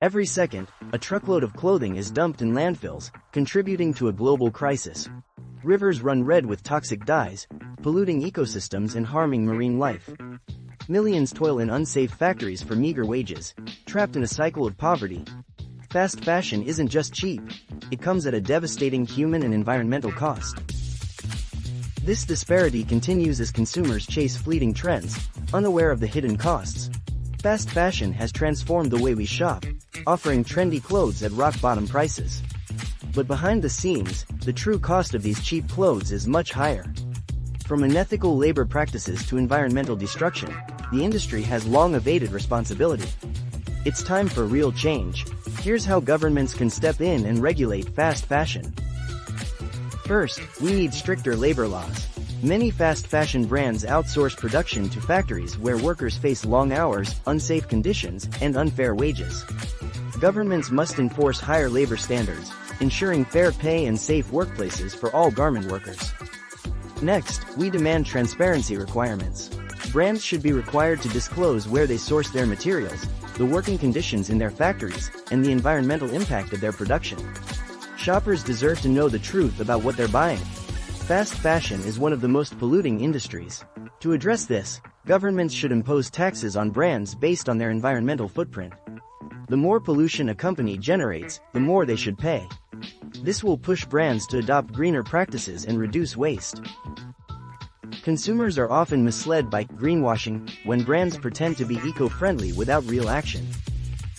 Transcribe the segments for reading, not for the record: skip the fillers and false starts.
Every second, a truckload of clothing is dumped in landfills, contributing to a global crisis. Rivers run red with toxic dyes, polluting ecosystems and harming marine life. Millions toil in unsafe factories for meager wages, trapped in a cycle of poverty. Fast fashion isn't just cheap, it comes at a devastating human and environmental cost. This disparity continues as consumers chase fleeting trends, unaware of the hidden costs. Fast fashion has transformed the way we shop, offering trendy clothes at rock-bottom prices. But behind the scenes, the true cost of these cheap clothes is much higher. From unethical labor practices to environmental destruction, the industry has long evaded responsibility. It's time for real change. Here's how governments can step in and regulate fast fashion. First, we need stricter labor laws. Many fast fashion brands outsource production to factories where workers face long hours, unsafe conditions, and unfair wages. Governments must enforce higher labor standards, ensuring fair pay and safe workplaces for all garment workers. Next, we demand transparency requirements. Brands should be required to disclose where they source their materials, the working conditions in their factories, and the environmental impact of their production. Shoppers deserve to know the truth about what they're buying. Fast fashion is one of the most polluting industries. To address this, governments should impose taxes on brands based on their environmental footprint. The more pollution a company generates, the more they should pay. This will push brands to adopt greener practices and reduce waste. Consumers are often misled by greenwashing when brands pretend to be eco-friendly without real action.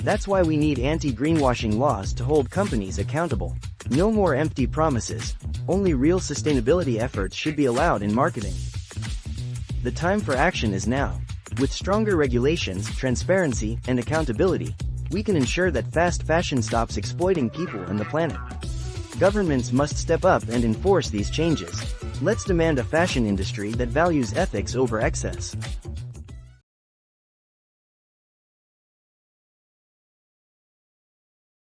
That's why we need anti-greenwashing laws to hold companies accountable. No more empty promises, only real sustainability efforts should be allowed in marketing. The time for action is now. With stronger regulations, transparency, and accountability, we can ensure that fast fashion stops exploiting people and the planet. Governments must step up and enforce these changes. Let's demand a fashion industry that values ethics over excess.